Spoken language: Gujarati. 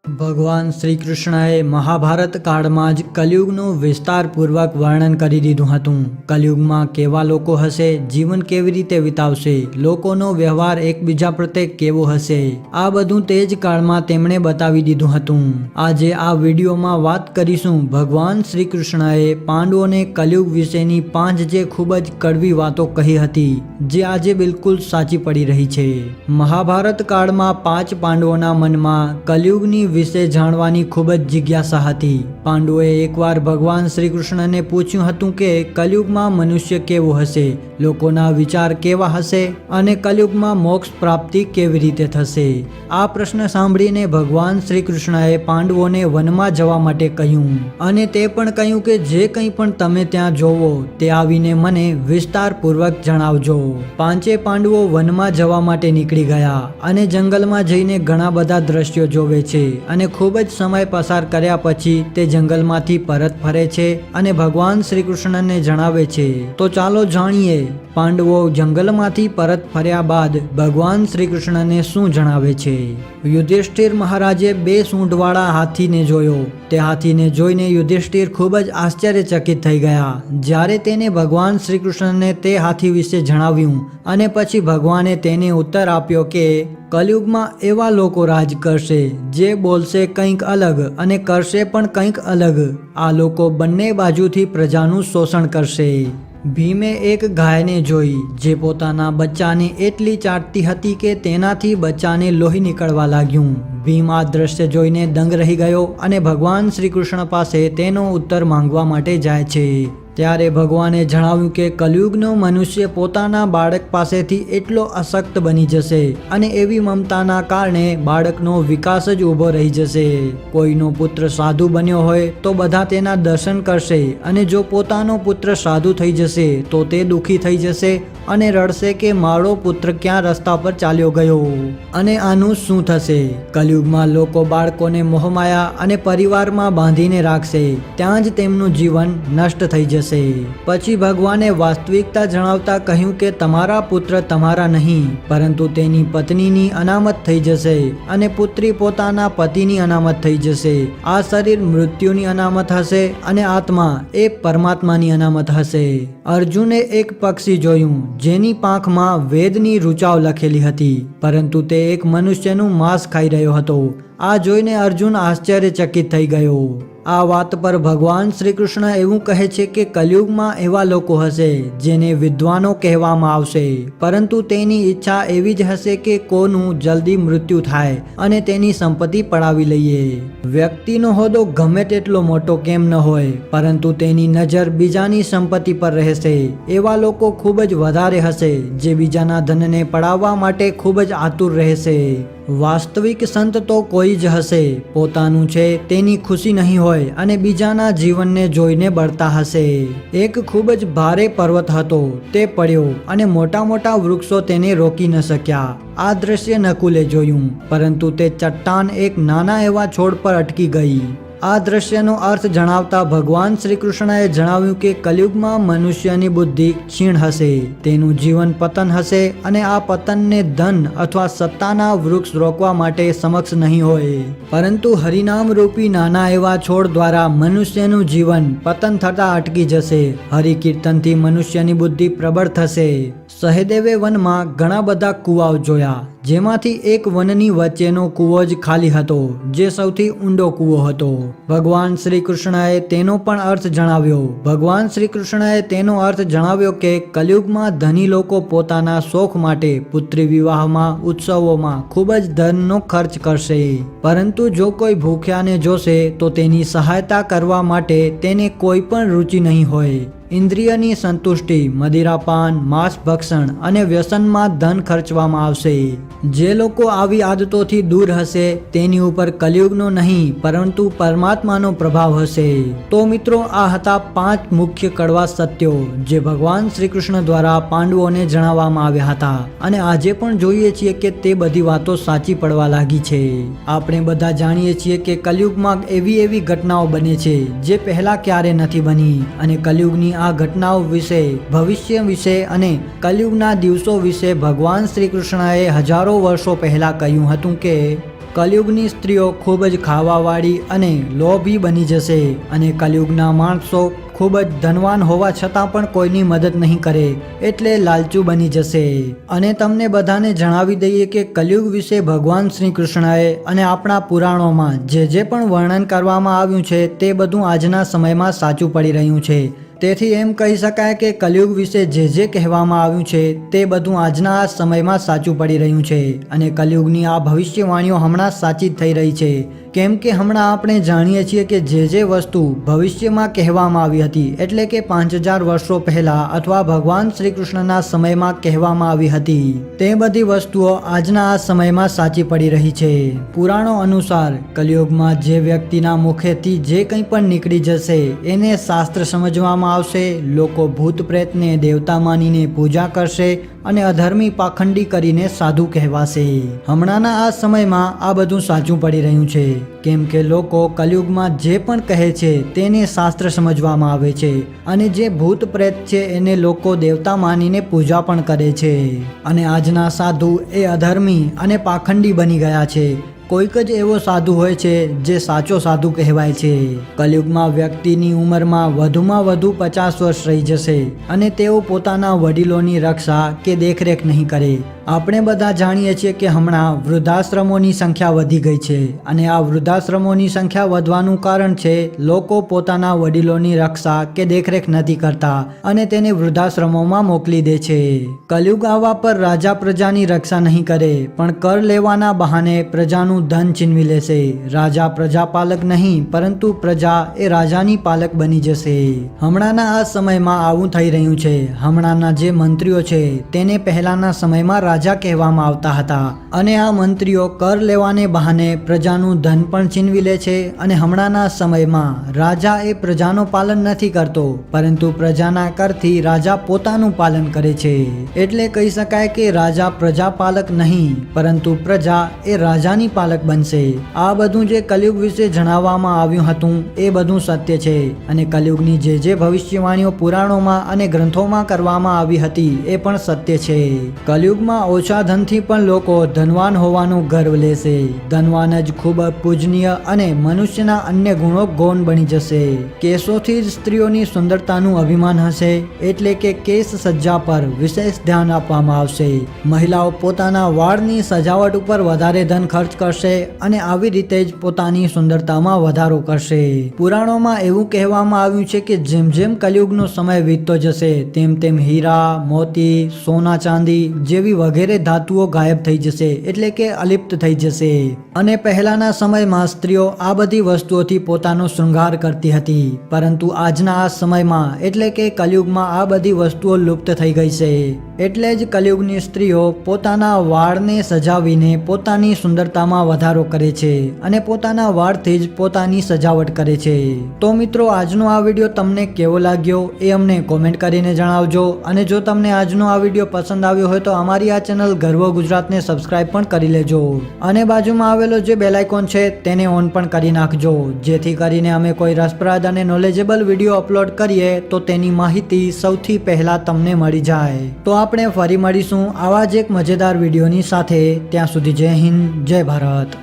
ભગવાન શ્રી કૃષ્ણએ મહાભારત કાળમાં જ કલયુગનું વિસ્તારપૂર્વક વર્ણન કરી દીધું હતું. કલયુગમાં કેવા લોકો હશે, જીવન કેવી રીતે વિતાવશે, લોકોનો વ્યવહાર એકબીજા પ્રત્યે કેવો હશે, આ બધું તે જ કાળમાં તેમણે બતાવી દીધું હતું. આજે આ વિડીયોમાં વાત કરીશું ભગવાન શ્રી કૃષ્ણએ પાંડવોને કલયુગ વિશેની 5 જે ખૂબ જ કડવી વાતો કહી હતી, જે આજે બિલકુલ સાચી પડી રહી છે. મહાભારત કાળમાં 5 પાંડવોના મનમાં કલયુગની વિશે જાણવાની ખૂબ જ જિજ્ઞાસા હતી. પાંડવોએ એકવાર ભગવાન શ્રી કૃષ્ણને પૂછ્યું હતું કે કલયુગમાં મનુષ્ય કેવો હશે, લોકોના વિચાર કેવા હશે અને કલયુગમાં મોક્ષ પ્રાપ્તિ કેવી રીતે થશે. આ પ્રશ્ન સાંભળીને ભગવાન શ્રી કૃષ્ણએ પાંડવોને વનમાં જવા માટે કહ્યું અને તે પણ કહ્યું કે જે કંઈ પણ તમે ત્યાં જોવો તે આવીને મને વિસ્તારપૂર્વક જણાવજો. 5 પાંડવો વનમાં જવા માટે નીકળી ગયા અને જંગલમાં જઈને ઘણા બધા દ્રશ્યો જોવે છે અને ખૂબ જ સમય પસાર કર્યા પછી તે જંગલમાંથી પરત ફરે છે અને ભગવાન શ્રી કૃષ્ણને જણાવે છે. તો ચાલો જાણીએ પાંડવો જંગલમાંથી પરત ફર્યા બાદ ભગવાન શ્રી કૃષ્ણને શું જણાવે છે. યુધિષ્ઠિર મહારાજે 2 સૂંઢવાળા હાથીને જોયો. તે હાથીને જોઈને યુધિષ્ઠિર ખૂબ જ આશ્ચર્યચકિત થઈ ગયા. જ્યારે તેને ભગવાન શ્રી કૃષ્ણને તે હાથી વિશે જણાવ્યું અને પછી ભગવાને તેને ઉત્તર આપ્યો કે કલયુગમાં એવા લોકો રાજ કરશે જે બોલશે કંઈક અલગ અને કરશે પણ કંઈક અલગ. આ લોકો બંને બાજુથી પ્રજાનું શોષણ કરશે. ભીમે એક ગાયને જોઈ જે પોતાના બચ્ચાને એટલી ચાટતી હતી કે તેનાથી બચ્ચાને લોહી નીકળવા લાગ્યું. ભીમ આ દ્રશ્ય જોઈને દંગ રહી ગયો અને ભગવાન શ્રી કૃષ્ણ પાસે તેનો ઉત્તર માંગવા માટે જાય છે. ત્યારે ભગવાને જણાવ્યું કે કલયુગનો મનુષ્ય પોતાના બાળક પાસેથી એટલો અશક્ત બની જશે અને એવી મમતાના કારણે બાળકનો વિકાસ જ ઊભો રહી જશે. કોઈનો પુત્ર સાધુ બન્યો હોય તો બધા તેના દર્શન કરશે અને જો પોતાનો પુત્ર સાધુ થઈ જશે તો તે દુઃખી થઈ જશે અને રડશે કે મારો પુત્ર ક્યાં રસ્તા પર ચાલ્યો ગયો અને આનું શું થશે. કલયુગમાં લોકો બાળકોને મોહમાયા અને પરિવારમાં બાંધીને રાખશે, ત્યાં જ તેમનું જીવન નષ્ટ થઈ જશે. પછી ભગવાને વાસ્તવિકતા જણાવતા કહ્યું કે તમારા પુત્ર તમારા નહીં પરંતુ તેની પત્નીની અનામત થઈ જશે અને પુત્રી પોતાના પતિની અનામત થઈ જશે. આ શરીર મૃત્યુની અનામત હશે અને આત્મા એ પરમાત્માની અનામત હશે. અર્જુને એક પક્ષી જોયું જેની પાંખમાં વેદની ઋચાઓ લખેલી હતી, પરંતુ તે એક મનુષ્યનું માંસ ખાઈ રહ્યો હતો. આ જોઈને અર્જુન આશ્ચર્યચકિત થઈ ગયો. આ વાત પર ભગવાન શ્રી કૃષ્ણ એવું કહે છે કે કલયુગમાં એવા લોકો હશે જેને વિદ્વાનો કહેવામાં આવશે, પરંતુ તેની ઈચ્છા એવી જ હશે કે કોનું જલ્દી મૃત્યુ થાય અને તેની સંપત્તિ પડાવી લઈએ. વ્યક્તિનો હોદ્દો ગમે તેટલો મોટો કેમ ન હોય, પરંતુ તેની નજર બીજાની સંપત્તિ પર રહેશે. એવા લોકો ખૂબ જ વધારે હશે જે બીજાના ધનને પડાવવા માટે ખૂબ જ આતુર રહેશે. વાસ્તવિક સંત તો કોઈ જ હશે પોતાનું છે તેની ખુશી નહીં હોય અને બીજાના જીવનને જોઈને બળતા હશે. એક ખૂબ જ ભારે પર્વત હતો, તે પડ્યો અને મોટા મોટા વૃક્ષો તેને રોકી ન શક્યા. આ દ્રશ્ય નકુલે જોયું, પરંતુ તે ચટ્ટાન એક નાના એવા છોડ પર અટકી ગઈ. આ દ્રશ્યનો અર્થ જણાવતા ભગવાન શ્રી કૃષ્ણએ જણાવ્યું કે કલયુગમાં મનુષ્યની બુદ્ધિ ક્ષીણ હશે, તેનું જીવન પતન હશે અને આ પતનને ધન અથવા સત્તાના વૃક્ષ રોકવા માટે સમક્ષ નહીં હોય, પરંતુ હરિનામ રૂપી નાના એવા છોડ દ્વારા મનુષ્યનું જીવન પતન થતા અટકી જશે. હરિકીર્તનથી મનુષ્યની બુદ્ધિ પ્રબળ થશે. સહદેવે વનમાં ઘણા બધા કૂવાઓ જોયા, જેમાંથી એક વનની વચ્ચેનો કૂવો જ ખાલી હતો, જે સૌથી ઊંડો કૂવો હતો. ભગવાન શ્રી કૃષ્ણએ તેનો પણ અર્થ જણાવ્યો. ભગવાન શ્રી કૃષ્ણએ તેનો અર્થ જણાવ્યો કે કલયુગમાં ધની લોકો પોતાના શોખ માટે પુત્રી વિવાહમાં, ઉત્સવોમાં ખૂબ જ ધનનો ખર્ચ કરશે, પરંતુ જો કોઈ ભૂખ્યાને જોશે તો તેની સહાયતા કરવા માટે તેને કોઈ પણ રુચિ નહીં હોય. ઇન્દ્રિયની સંતુષ્ટિ, મદિરાપાન, માંસ ભક્ષણ અને વ્યસનમાં ધન ખર્ચવામાં આવશે. જે લોકો આવી આદતોથી દૂર હશે તેની ઉપર કલયુગનો નહીં પરંતુ પરમાત્માનો પ્રભાવ હશે. તો મિત્રો, આ હતા 5 મુખ્ય કડવા સત્યો જે ભગવાન શ્રી કૃષ્ણ દ્વારા પાંડવોને જણાવવામાં આવ્યા હતા અને આજે પણ જોઈએ છીએ કે તે બધી વાતો સાચી પડવા લાગી છે. આપણે બધા જાણીએ છીએ કે કલયુગમાં એવી ઘટનાઓ બને છે જે પહેલા ક્યારે નથી બની અને કલયુગની આ ઘટનાઓ વિશે, ભવિષ્ય વિશે અને કલયુગના દિવસો વિશે ભગવાન શ્રી કૃષ્ણએ હજારો વર્ષો પહેલા કહ્યું હતું કે કલયુગની સ્ત્રીઓ ખૂબ જ ખાવાવાળી અને લોભી બની જશે અને કલયુગના માણસો ખૂબ જ ધનવાન હોવા છતાં પણ કોઈની મદદ નહીં કરે એટલે લાલચુ બની જશે. અને તમને બધાને જણાવી દઈએ કે કલયુગ વિશે ભગવાન શ્રી કૃષ્ણએ અને આપણા પુરાણોમાં જે પણ વર્ણન કરવામાં આવ્યું છે તે બધું આજના સમયમાં સાચું પડી રહ્યું છે. તેથી એમ કહી શકાય કે કલયુગ વિશે જે કહેવામાં આવ્યું છે તે બધું આજના આ સમયમાં સાચું પડી રહ્યું છે અને કલયુગની આ ભવિષ્યવાણીઓ હમણાં સાચી જ થઈ રહી છે. કેમ કે હમણાં આપણે જાણીએ છીએ કે જે વસ્તુ ભવિષ્યમાં કહેવામાં આવી હતી એટલે કે 5000 વર્ષો પહેલા અથવા ભગવાન શ્રી કૃષ્ણના સમયમાં કહેવામાં આવી હતી તે બધી વસ્તુઓ આજના આ સમયમાં સાચી પડી રહી છે. પુરાણો અનુસાર કલયુગમાં જે વ્યક્તિના મુખેથી જે કંઈ પણ નીકળી જશે એને શાસ્ત્ર સમજવામાં આવશે. લોકો ભૂત પ્રેતને દેવતા માનીને પૂજા કરશે અને અધર્મી પાખંડી કરીને સાધુ કહેવાશે. હમણાંના આ સમયમાં આ બધું સાચું પડી રહ્યું છે કેમ કે લોકો કલયુગમાં જે પણ કહે છે તેને શાસ્ત્ર સમજવામાં આવે છે અને જે ભૂત પ્રેત છે એને લોકો દેવતા માનીને પૂજા પણ કરે છે અને આજના સાધુ એ અધર્મી અને પાખંડી બની ગયા છે. કોઈક જ એવો સાધુ હોય છે જે સાચો સાધુ કહેવાય છે. કલયુગમાં વ્યક્તિની ઉંમરમાં વધુમાં વધુ 50 વર્ષ રહી જશે અને તેઓ પોતાના વડીલોની રક્ષા કે દેખરેખ નહીં કરે. આપણે બધા જાણીએ છીએ કે હમણાં વૃદ્ધાશ્રમોની સંખ્યા વધી ગઈ છે અને આ વૃદ્ધાશ્રમોની સંખ્યા વધવાનું કારણ છે લોકો પોતાના વડીલોની રક્ષા કે દેખરેખ નથી કરતા અને તેને વૃદ્ધાશ્રમોમાં મોકલી દે છે. કલયુગ આવવા પર રાજા પ્રજાની રક્ષા નહીં કરે પણ કર લેવાના બહાને પ્રજાનું ધન છીનવી લેશે. રાજા પ્રજા પાલક નહીં પરંતુ પ્રજા એ રાજાની પાલક બની જશે. હમણાંના આ સમયમાં આવું થઈ રહ્યું છે. હમણાંના જે મંત્રીઓ છે તેને પહેલાના સમયમાં રાજા કહેવામાં આવતા હતા અને આ મંત્રીઓ કર લેવાને બહાને પ્રજાનું ધન પણ છીનવી લે છે અને હમણાંના સમયમાં રાજા એ પ્રજાનું પાલન નથી કરતો પરંતુ પ્રજાના કરથી રાજા પોતાનું પાલન કરે છે. એટલે કહી શકાય કે રાજા પ્રજા પાલક નહીં પરંતુ પ્રજા એ રાજાની પાલક બનશે. આ બધું જે કલયુગ વિશે જણાવવામાં આવ્યું હતું એ બધું સત્ય છે અને કલયુગની જે ભવિષ્યવાણીઓ પુરાણોમાં અને ગ્રંથોમાં કરવામાં આવી હતી એ પણ સત્ય છે. કલયુગમાં ઓછા ધનથી પણ લોકો ધનવાન હોવાનું ગર્વ લેશે. ધનવાન જ ખૂબ પૂજનીય અને મનુષ્યના અન્ય ગુણો ગૌણ બની જશે. કેશોથી જ સ્ત્રીઓની સુંદરતાનું અભિમાન હશે એટલે કે કેશ સજ્જા પર વિશેષ ધ્યાન આપવામાં આવશે. મહિલાઓ પોતાના વાળની સજાવટ ઉપર વધારે ધન ખર્ચ કરશે અને આવી રીતે જ પોતાની સુંદરતામાં વધારો કરશે. પુરાણોમાં એવું કહેવામાં આવ્યું છે કે જેમ જેમ કલયુગનો સમય વીતતો જશે તેમ તેમ હીરા, મોતી, સોના ચાંદી જેવી વગેરે ધાતુઓ ગાયબ થઈ જશે એટલે કે અલિપ્ત થઈ જશે અને પહેલાના સમયમાં સ્ત્રીઓ આ બધી વસ્તુઓથી પોતાનો શૃંગાર કરતી હતી પરંતુ આજના આ સમયમાં એટલે કે કલયુગમાં આ બધી વસ્તુઓ લુપ્ત થઈ ગઈ છે. એટલે જ કલયુગની સ્ત્રીઓ પોતાના વાળને સજાવીને પોતાની સુંદરતામાં વધારો કરે છે અને પોતાના વાળથી જ પોતાની સજાવટ કરે છે. તો મિત્રો આજનો આ વિડીયો તમને કેવો લાગ્યો એ અમને કોમેન્ટ કરીને જણાવજો અને જો તમને આજનો આ વિડીયો પસંદ આવ્યો હોય તો અમારી આ ચેનલ ગર્વ ગુજરાતને સબસ્ક્રાઇબ પણ કરી લેજો અને બાજુમાં આવેલો જે બેલ આઇકોન છે તેને ઓન પણ કરી નાખજો જેથી કરીને અમે કોઈ રસપ્રદ અને નોલેજેબલ વિડીયો અપલોડ કરીએ તો તેની માહિતી સૌથી પહેલા તમને મળી જાય. તો આપણે ફરી મળીશું આવા જ એક મજેદાર વિડીયોની સાથે. ત્યાં સુધી જય હિન્દ, જય ભારત.